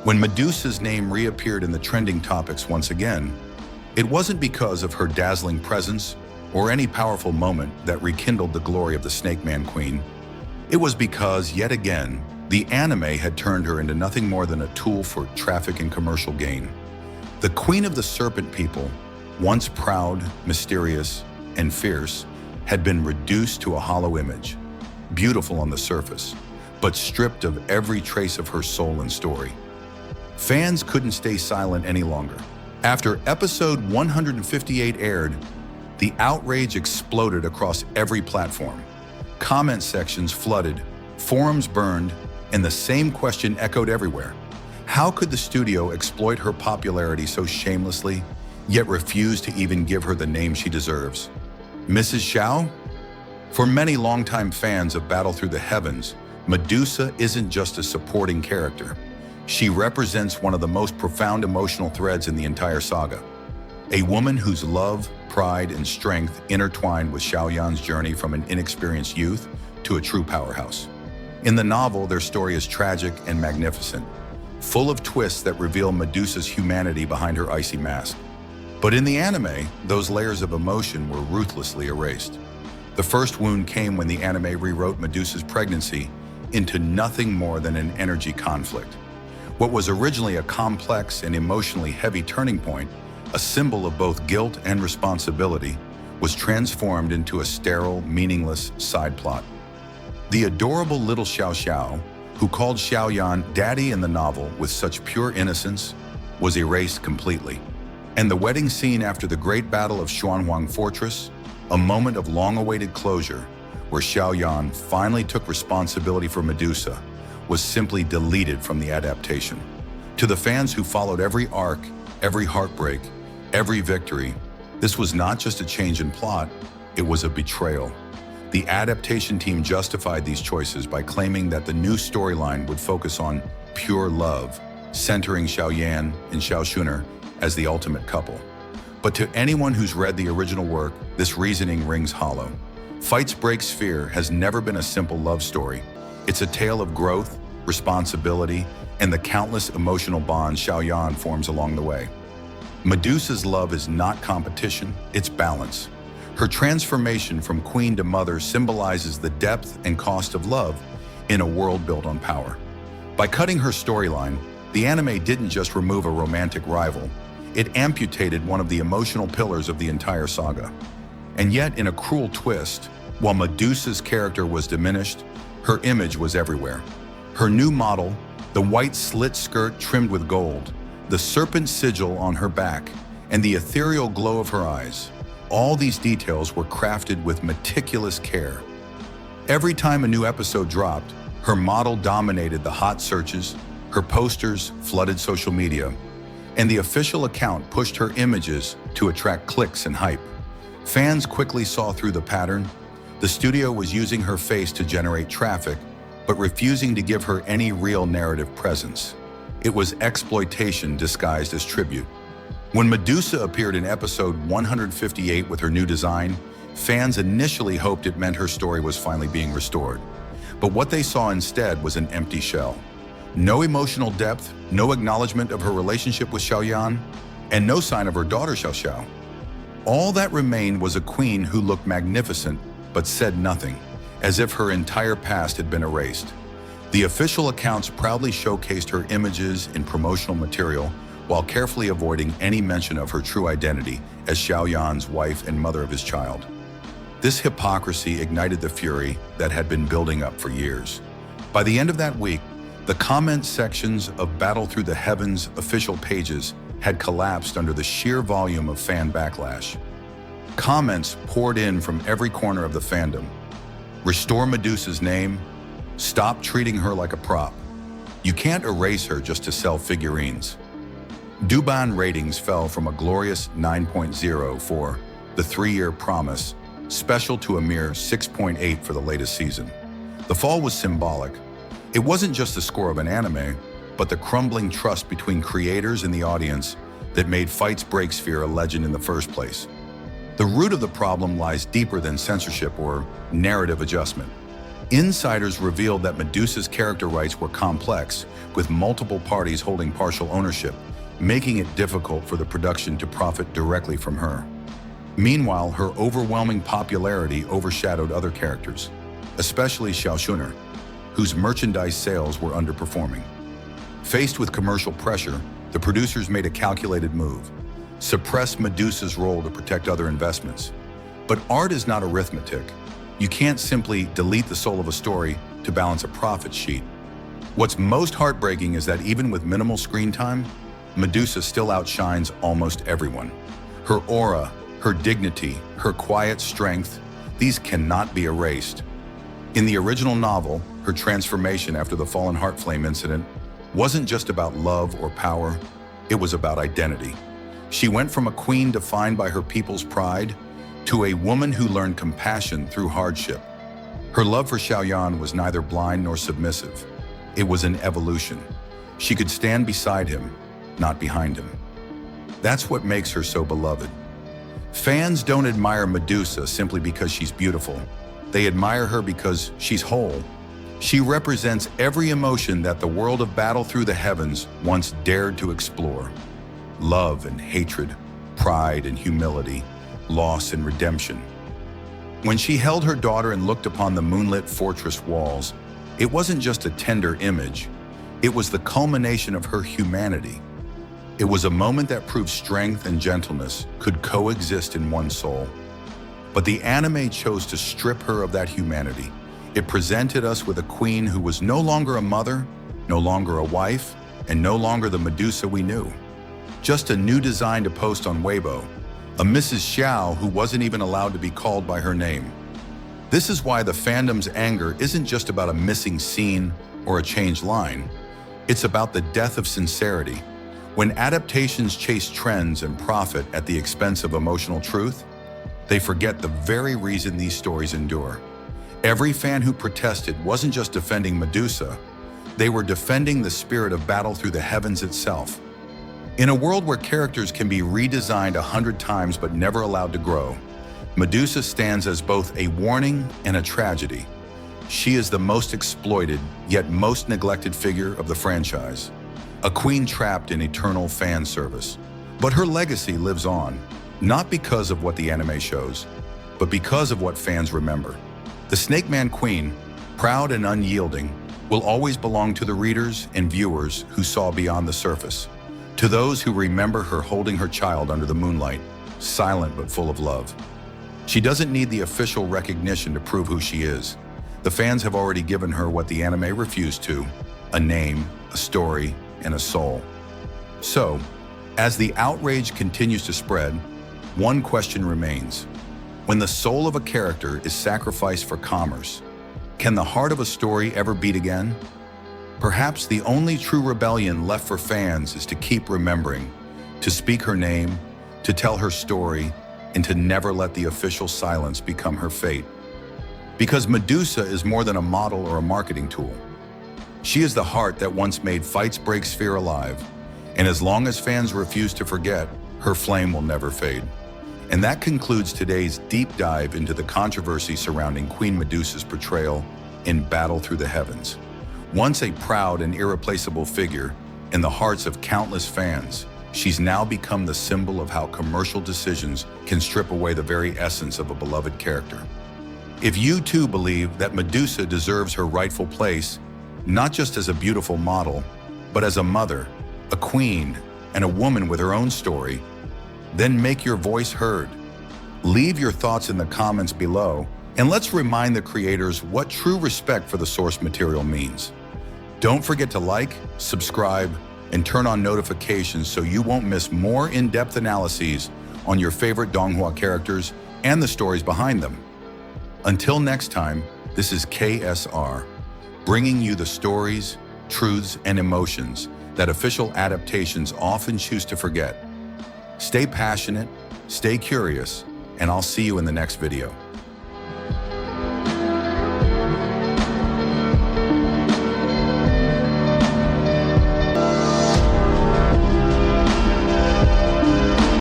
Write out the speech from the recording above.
When Medusa's name reappeared in the trending topics once again, it wasn't because of her dazzling presence or any powerful moment that rekindled the glory of the Snake Man Queen. It was because, yet again, the anime had turned her into nothing more than a tool for traffic and commercial gain. The Queen of the Serpent People, once proud, mysterious, and fierce, had been reduced to a hollow image, beautiful on the surface, but stripped of every trace of her soul and story. Fans couldn't stay silent any longer. After episode 158 aired, the outrage exploded across every platform. Comment sections flooded, forums burned, and the same question echoed everywhere. How could the studio exploit her popularity so shamelessly, yet refuse to even give her the name she deserves? Mrs. Xiao? For many longtime fans of Battle Through the Heavens, Medusa isn't just a supporting character. She represents one of the most profound emotional threads in the entire saga. A woman whose love, pride, and strength intertwined with Xiao Yan's journey from an inexperienced youth to a true powerhouse. In the novel, their story is tragic and magnificent, full of twists that reveal Medusa's humanity behind her icy mask. But in the anime, those layers of emotion were ruthlessly erased. The first wound came when the anime rewrote Medusa's pregnancy into nothing more than an energy conflict. What was originally a complex and emotionally heavy turning point, a symbol of both guilt and responsibility, was transformed into a sterile, meaningless side plot. The adorable little Xiao Xiao, who called Xiao Yan daddy in the novel with such pure innocence, was erased completely. And the wedding scene after the great battle of Xuanhuang Fortress, a moment of long-awaited closure, where Xiao Yan finally took responsibility for Medusa, was simply deleted from the adaptation. To the fans who followed every arc, every heartbreak, every victory, this was not just a change in plot, it was a betrayal. The adaptation team justified these choices by claiming that the new storyline would focus on pure love, centering Xiao Yan and Xiao Xun'er as the ultimate couple. But to anyone who's read the original work, this reasoning rings hollow. Fights Break Sphere has never been a simple love story. It's a tale of growth, responsibility, and the countless emotional bonds Xiao Yan forms along the way. Medusa's love is not competition, it's balance. Her transformation from queen to mother symbolizes the depth and cost of love in a world built on power. By cutting her storyline, the anime didn't just remove a romantic rival, it amputated one of the emotional pillars of the entire saga. And yet, in a cruel twist, while Medusa's character was diminished, her image was everywhere. Her new model, the white slit skirt trimmed with gold, the serpent sigil on her back, and the ethereal glow of her eyes, all these details were crafted with meticulous care. Every time a new episode dropped, her model dominated the hot searches, her posters flooded social media, and the official account pushed her images to attract clicks and hype. Fans quickly saw through the pattern. The studio was using her face to generate traffic, but refusing to give her any real narrative presence. It was exploitation disguised as tribute. When Medusa appeared in episode 158 with her new design, fans initially hoped it meant her story was finally being restored. But what they saw instead was an empty shell. No emotional depth, no acknowledgement of her relationship with Xiao Yan, and no sign of her daughter Xiao Xiao. All that remained was a queen who looked magnificent but said nothing, as if her entire past had been erased. The official accounts proudly showcased her images in promotional material while carefully avoiding any mention of her true identity as Xiao Yan's wife and mother of his child. This hypocrisy ignited the fury that had been building up for years. By the end of that week, the comment sections of Battle Through the Heavens official pages had collapsed under the sheer volume of fan backlash. Comments poured in from every corner of the fandom. Restore Medusa's name. Stop treating her like a prop. You can't erase her just to sell figurines. Doupo ratings fell from a glorious 9.0 for The 3-Year Promise, special to a mere 6.8 for the latest season. The fall was symbolic. It wasn't just the score of an anime, but the crumbling trust between creators and the audience that made Fights Break Sphere a legend in the first place. The root of the problem lies deeper than censorship or narrative adjustment. Insiders revealed that Medusa's character rights were complex, with multiple parties holding partial ownership, making it difficult for the production to profit directly from her. Meanwhile, her overwhelming popularity overshadowed other characters, especially Xiao Xun'er, whose merchandise sales were underperforming. Faced with commercial pressure, the producers made a calculated move: suppress Medusa's role to protect other investments. But art is not arithmetic. You can't simply delete the soul of a story to balance a profit sheet. What's most heartbreaking is that even with minimal screen time, Medusa still outshines almost everyone. Her aura, her dignity, her quiet strength, these cannot be erased. In the original novel, her transformation after the Fallen Heart Flame incident wasn't just about love or power, it was about identity. She went from a queen defined by her people's pride to a woman who learned compassion through hardship. Her love for Xiao Yan was neither blind nor submissive. It was an evolution. She could stand beside him, not behind him. That's what makes her so beloved. Fans don't admire Medusa simply because she's beautiful. They admire her because she's whole. She represents every emotion that the world of Battle Through the Heavens once dared to explore. Love and hatred, pride and humility, loss and redemption. When she held her daughter and looked upon the moonlit fortress walls, it wasn't just a tender image. It was the culmination of her humanity. It was a moment that proved strength and gentleness could coexist in one soul. But the anime chose to strip her of that humanity. It presented us with a queen who was no longer a mother, no longer a wife, and no longer the Medusa we knew. Just a new design to post on Weibo, a Mrs. Xiao who wasn't even allowed to be called by her name. This is why the fandom's anger isn't just about a missing scene or a changed line. It's about the death of sincerity. When adaptations chase trends and profit at the expense of emotional truth, they forget the very reason these stories endure. Every fan who protested wasn't just defending Medusa, they were defending the spirit of Battle Through the Heavens itself. In a world where characters can be redesigned 100 times but never allowed to grow, Medusa stands as both a warning and a tragedy. She is the most exploited, yet most neglected figure of the franchise. A queen trapped in eternal fan service. But her legacy lives on, not because of what the anime shows, but because of what fans remember. The Snake Man Queen, proud and unyielding, will always belong to the readers and viewers who saw beyond the surface. To those who remember her holding her child under the moonlight, silent but full of love. She doesn't need the official recognition to prove who she is. The fans have already given her what the anime refused to: a name, a story, and a soul. So, as the outrage continues to spread, one question remains. When the soul of a character is sacrificed for commerce, can the heart of a story ever beat again? Perhaps the only true rebellion left for fans is to keep remembering, to speak her name, to tell her story, and to never let the official silence become her fate. Because Medusa is more than a model or a marketing tool. She is the heart that once made Fights Break Sphere alive, and as long as fans refuse to forget, her flame will never fade. And that concludes today's deep dive into the controversy surrounding Queen Medusa's portrayal in Battle Through the Heavens. Once a proud and irreplaceable figure in the hearts of countless fans, she's now become the symbol of how commercial decisions can strip away the very essence of a beloved character. If you too believe that Medusa deserves her rightful place, not just as a beautiful model, but as a mother, a queen, and a woman with her own story, then make your voice heard. Leave your thoughts in the comments below, and let's remind the creators what true respect for the source material means. Don't forget to like, subscribe, and turn on notifications so you won't miss more in-depth analyses on your favorite Donghua characters and the stories behind them. Until next time, this is KSR, bringing you the stories, truths, and emotions that official adaptations often choose to forget. Stay passionate, stay curious, and I'll see you in the next video.